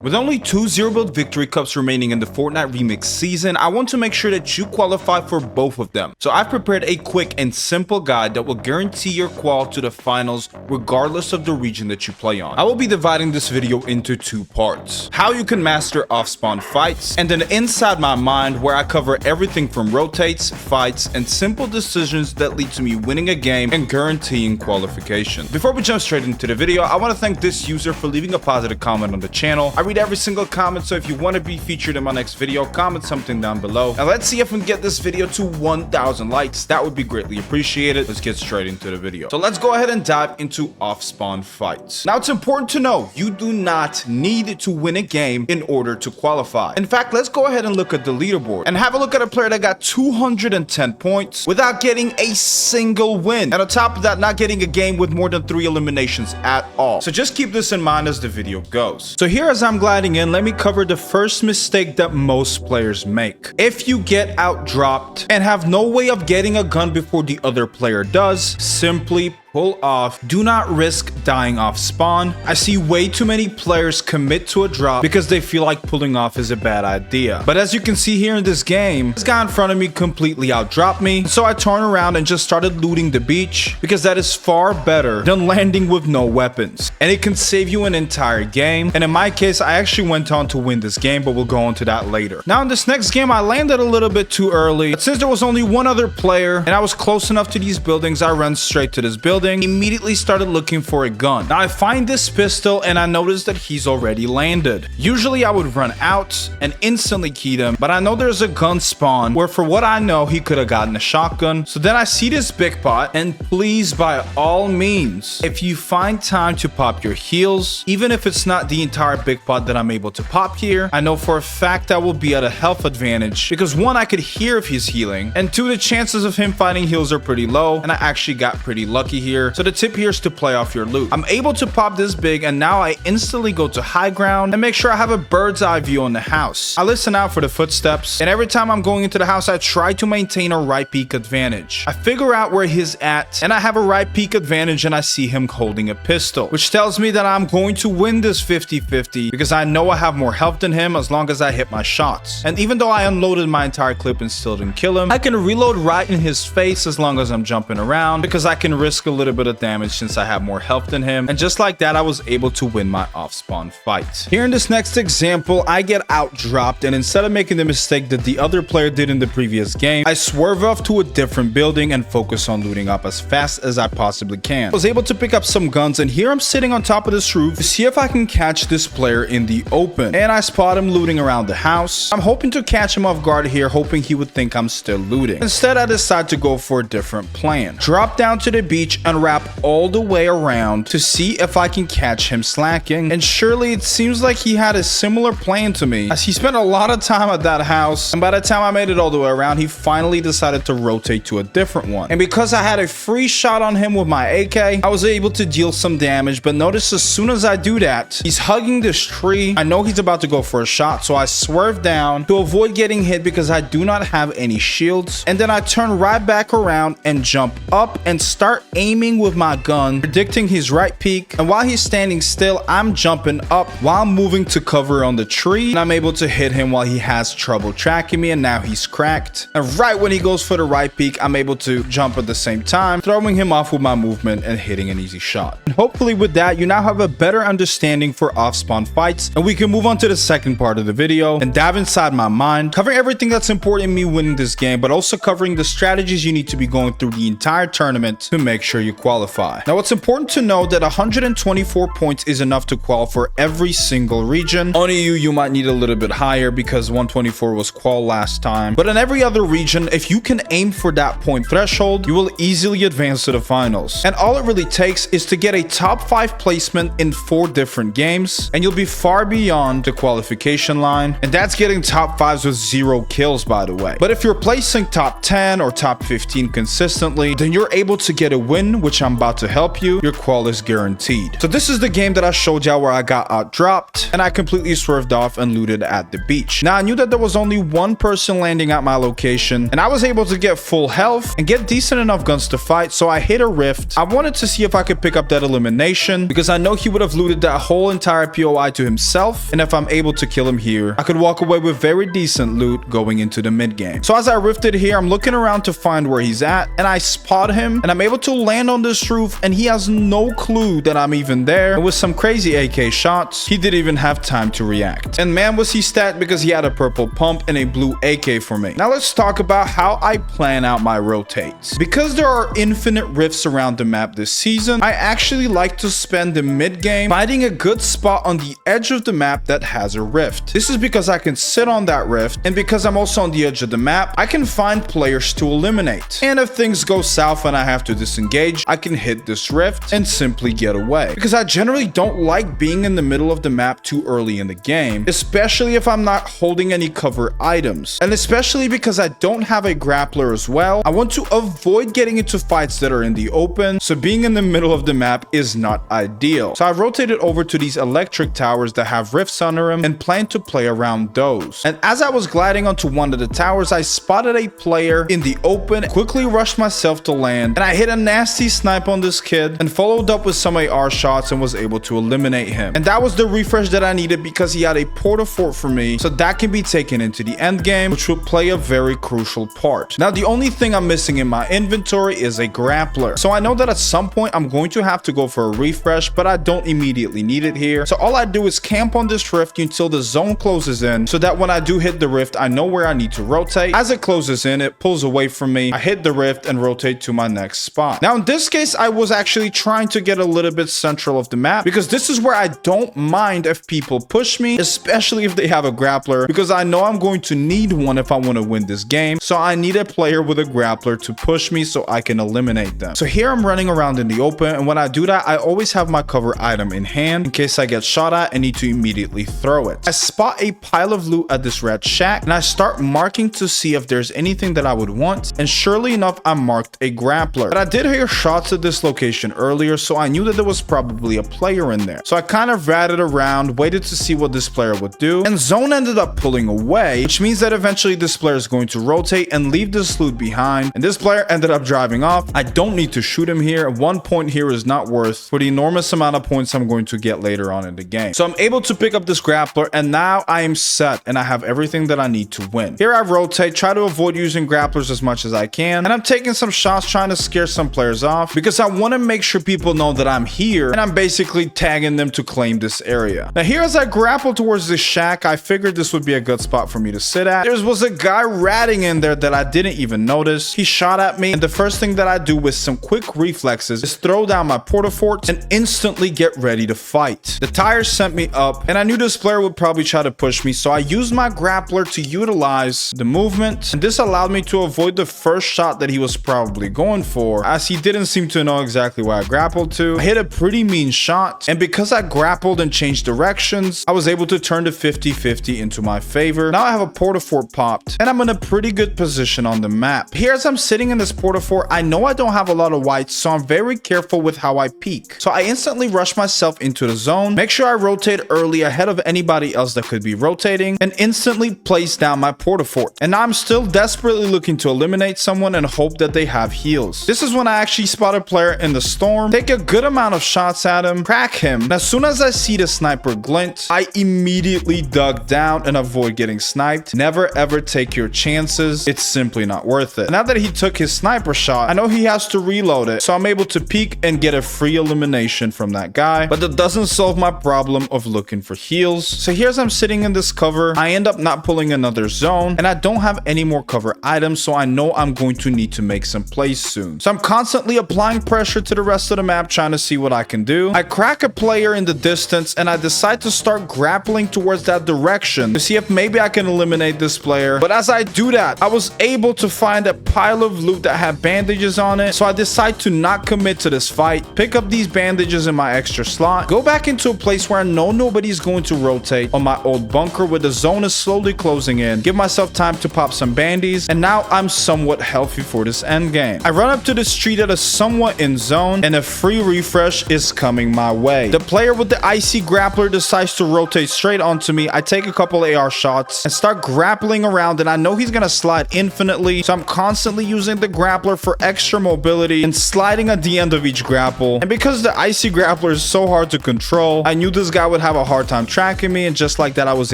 With only 2 zero-build victory cups remaining in the Fortnite Remix season, I want to make sure that you qualify for both of them. So I've prepared a quick and simple guide that will guarantee your qual to the finals regardless of the region that you play on. I will be dividing this video into 2 parts. How you can master off-spawn fights, and then inside my mind where I cover everything from rotates, fights, and simple decisions that lead to me winning a game and guaranteeing qualification. Before we jump straight into the video, I want to thank this user for leaving a positive comment on the channel. I read every single comment, so if you want to be featured in my next video, comment something down below. And let's see if we can get this video to 1,000 likes. That would be greatly appreciated. Let's get straight into the video. So let's go ahead and dive into off-spawn fights. Now, it's important to know you do not need to win a game in order to qualify. In fact, let's go ahead and look at the leaderboard and have a look at a player that got 210 points without getting a single win. And on top of that, not getting a game with more than 3 eliminations at all. So just keep this in mind as the video goes. So here, as I'm gliding in, let me cover the first mistake that most players make. If you get out dropped and have no way of getting a gun before the other player does, simply pull off. Do not risk dying off spawn. I see way too many players commit to a drop because they feel like pulling off is a bad idea. But as you can see here in this game, this guy in front of me completely out-dropped me. So I turned around and just started looting the beach because that is far better than landing with no weapons. And it can save you an entire game. And in my case, I actually went on to win this game, but we'll go into that later. Now in this next game, I landed a little bit too early. But since there was only one other player and I was close enough to these buildings, I ran straight to this building. Immediately started looking for a gun. Now I find this pistol and I notice that he's already landed. Usually I would run out and instantly key him, but I know there's a gun spawn where for what I know he could have gotten a shotgun. So then I see this big pot, and please, by all means, if you find time to pop your heals, even if it's not the entire big pot that I'm able to pop here, I know for a fact I will be at a health advantage because 1, I could hear if he's healing, and 2, the chances of him finding heals are pretty low, and I actually got pretty lucky here. So the tip here is to play off your loot. I'm able to pop this big, and now I instantly go to high ground and make sure I have a bird's eye view on the house. I listen out for the footsteps, and every time I'm going into the house, I try to maintain a right peek advantage. I figure out where he's at, and I have a right peek advantage, and I see him holding a pistol, which tells me that I'm going to win this 50-50 because I know I have more health than him as long as I hit my shots. And even though I unloaded my entire clip and still didn't kill him, I can reload right in his face as long as I'm jumping around because I can risk a little bit of damage since I have more health than him. And just like that, I was able to win my off-spawn fight. Here in this next example, I get out-dropped, and instead of making the mistake that the other player did in the previous game, I swerve off to a different building and focus on looting up as fast as I possibly can. I was able to pick up some guns, and here I'm sitting on top of this roof to see if I can catch this player in the open. And I spot him looting around the house. I'm hoping to catch him off guard here, hoping he would think I'm still looting. Instead, I decide to go for a different plan. Drop down to the beach and wrap all the way around to see if I can catch him slacking. And surely it seems like he had a similar plan to me, as he spent a lot of time at that house, and by the time I made it all the way around, he finally decided to rotate to a different one. And because I had a free shot on him with my AK, I was able to deal some damage. But notice as soon as I do that, he's hugging this tree. I know he's about to go for a shot, so I swerve down to avoid getting hit because I do not have any shields. And then I turn right back around and jump up and start aiming with my gun, predicting his right peak. And while he's standing still, I'm jumping up while moving to cover on the tree, and I'm able to hit him while he has trouble tracking me, and now he's cracked. And right when he goes for the right peak, I'm able to jump at the same time, throwing him off with my movement and hitting an easy shot. And hopefully with that, you now have a better understanding for off-spawn fights, and we can move on to the second part of the video and dive inside my mind, covering everything that's important in me winning this game, but also covering the strategies you need to be going through the entire tournament to make sure you qualify. Now, it's important to know that 124 points is enough to qual for every single region. On EU, you might need a little bit higher because 124 was qual last time. But in every other region, if you can aim for that point threshold, you will easily advance to the finals. And all it really takes is to get a top 5 placement in 4 different games, and you'll be far beyond the qualification line. And that's getting top 5s with 0 kills, by the way. But if you're placing top 10 or top 15 consistently, then you're able to get a win win, which I'm about to help you, your qual is guaranteed. So this is the game that I showed y'all where I got out-dropped, and I completely swerved off and looted at the beach. Now, I knew that there was only one person landing at my location, and I was able to get full health and get decent enough guns to fight, so I hit a rift. I wanted to see if I could pick up that elimination, because I know he would have looted that whole entire POI to himself, and if I'm able to kill him here, I could walk away with very decent loot going into the mid game. So as I rifted here, I'm looking around to find where he's at, and I spot him, and I'm able to land on this roof, and he has no clue that I'm even there. And with some crazy AK shots, he didn't even have time to react. And man, was he stat, because he had a purple pump and a blue AK for me. Now let's talk about how I plan out my rotates. Because there are infinite rifts around the map this season, I actually like to spend the mid game finding a good spot on the edge of the map that has a rift. This is because I can sit on that rift, and because I'm also on the edge of the map, I can find players to eliminate. And if things go south and I have to disengage, I can hit this rift and simply get away. Because I generally don't like being in the middle of the map too early in the game, especially if I'm not holding any cover items. And especially because I don't have a grappler as well, I want to avoid getting into fights that are in the open, so being in the middle of the map is not ideal. So I rotated over to these electric towers that have rifts under them and plan to play around those. And as I was gliding onto one of the towers, I spotted a player in the open, quickly rushed myself to land, and I hit a nasty snipe on this kid and followed up with some AR shots and was able to eliminate him. And that was the refresh that I needed, because he had a porta fort for me, so that can be taken into the end game, which will play a very crucial part. Now, the only thing I'm missing in my inventory is a grappler. So I know that at some point I'm going to have to go for a refresh, but I don't immediately need it here. So all I do is camp on this rift until the zone closes in, so that when I do hit the rift, I know where I need to rotate. As it closes in, it pulls away from me. I hit the rift and rotate to my next spot. Now, in this case, I was actually trying to get a little bit central of the map, because this is where I don't mind if people push me, especially if they have a grappler, because I know I'm going to need one if I want to win this game. So I need a player with a grappler to push me so I can eliminate them. So here I'm running around in the open, and when I do that, I always have my cover item in hand in case I get shot at and need to immediately throw it. I spot a pile of loot at this red shack, and I start marking to see if there's anything that I would want, and surely enough, I marked a grappler. But I did hear shots at this location earlier, so I knew that there was probably a player in there. So I kind of ratted around, waited to see what this player would do, and zone ended up pulling away, which means that eventually this player is going to rotate and leave this loot behind, and this player ended up driving off. I don't need to shoot him here. 1 point here is not worth for the enormous amount of points I'm going to get later on in the game. So I'm able to pick up this grappler, and now I am set and I have everything that I need to win. Here I rotate, try to avoid using grapplers as much as I can, and I'm taking some shots trying to scare some players off, because I want to make sure people know that I'm here, and I'm basically tagging them to claim this area. Now here, as I grapple towards this shack, I figured this would be a good spot for me to sit at. There was a guy ratting in there that I didn't even notice. He shot at me, and the first thing that I do with some quick reflexes is throw down my porta fort and instantly get ready to fight. The tires sent me up, and I knew this player would probably try to push me, so I used my grappler to utilize the movement, and this allowed me to avoid the first shot that he was probably going for, as he didn't seem to know exactly where I grappled to. I hit a pretty mean shot, and because I grappled and changed directions, I was able to turn the 50-50 into my favor. Now I have a porta fort popped, and I'm in a pretty good position on the map. Here, as I'm sitting in this porta fort, I know I don't have a lot of whites, so I'm very careful with how I peek. So I instantly rush myself into the zone, make sure I rotate early ahead of anybody else that could be rotating, and instantly place down my porta fort. And now I'm still desperately looking to eliminate someone and hope that they have heals. This is when I actually spot a player in the storm, take a good amount of shots at him, crack him, and as soon as I see the sniper glint, I immediately duck down and avoid getting sniped. Never ever take your chances, it's simply not worth it. Now that he took his sniper shot, I know he has to reload it, so I'm able to peek and get a free elimination from that guy, but that doesn't solve my problem of looking for heals. So here, as I'm sitting in this cover, I end up not pulling another zone, and I don't have any more cover items, so I know I'm going to need to make some plays soon. So I'm constantly applying pressure to the rest of the map, trying to see what I can do. I crack a player in the distance, and I decide to start grappling towards that direction to see if maybe I can eliminate this player. But as I do that, I was able to find a pile of loot that had bandages on it, so I decide to not commit to this fight, pick up these bandages in my extra slot, go back into a place where I know nobody's going to rotate on my old bunker where the zone is slowly closing in, give myself time to pop some bandies, and now I'm somewhat healthy for this end game. I run up to the street at a is somewhat in zone, and a free refresh is coming my way. The player with the icy grappler decides to rotate straight onto me. I take a couple AR shots and start grappling around, and I know he's gonna slide infinitely, so I'm constantly using the grappler for extra mobility and sliding at the end of each grapple. And because the icy grappler is so hard to control, I knew this guy would have a hard time tracking me, and just like that, I was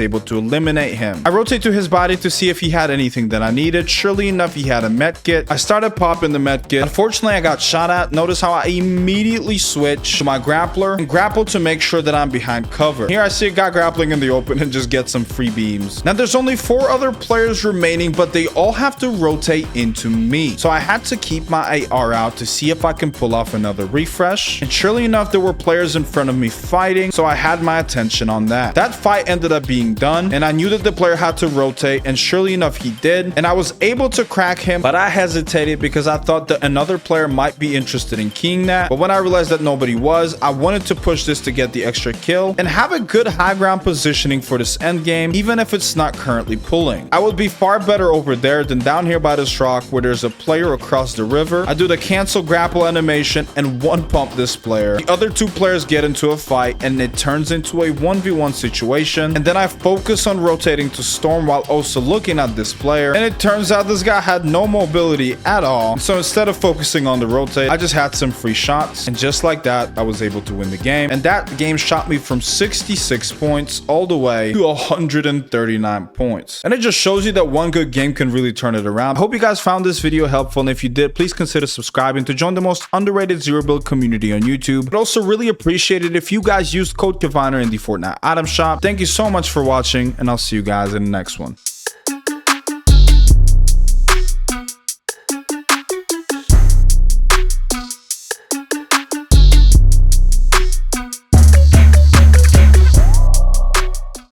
able to eliminate him. I rotate to his body to see if he had anything that I needed. Surely enough, he had a med kit. I started popping the med kit. Unfortunately, I got shot at. Notice how I immediately switch to my grappler and grapple to make sure that I'm behind cover. Here I see a guy grappling in the open and just get some free beams. Now there's only 4 other players remaining, but they all have to rotate into me. So I had to keep my AR out to see if I can pull off another refresh. And surely enough, there were players in front of me fighting, so I had my attention on that. That fight ended up being done, and I knew that the player had to rotate, and surely enough, he did. And I was able to crack him, but I hesitated because I thought that another player might be interested in keying that. But when I realized that nobody was, I wanted to push this to get the extra kill and have a good high ground positioning for this end game, even if it's not currently pulling. I would be far better over there than down here by this rock where there's a player across the river. I do the cancel grapple animation and one pump this player. The other 2 players get into a fight, and it turns into a 1v1 situation. And then I focus on rotating to storm while also looking at this player, and it turns out this guy had no mobility at all. So instead of focusing on the rotate, I just had some free shots, and just like that, I was able to win the game. And that game shot me from 66 points all the way to 139 points. And it just shows you that one good game can really turn it around. I hope you guys found this video helpful, and if you did, please consider subscribing to join the most underrated zero build community on YouTube. I'd also really appreciate it if you guys used code Kaviner in the Fortnite item shop. Thank you so much for watching, and I'll see you guys in the next one.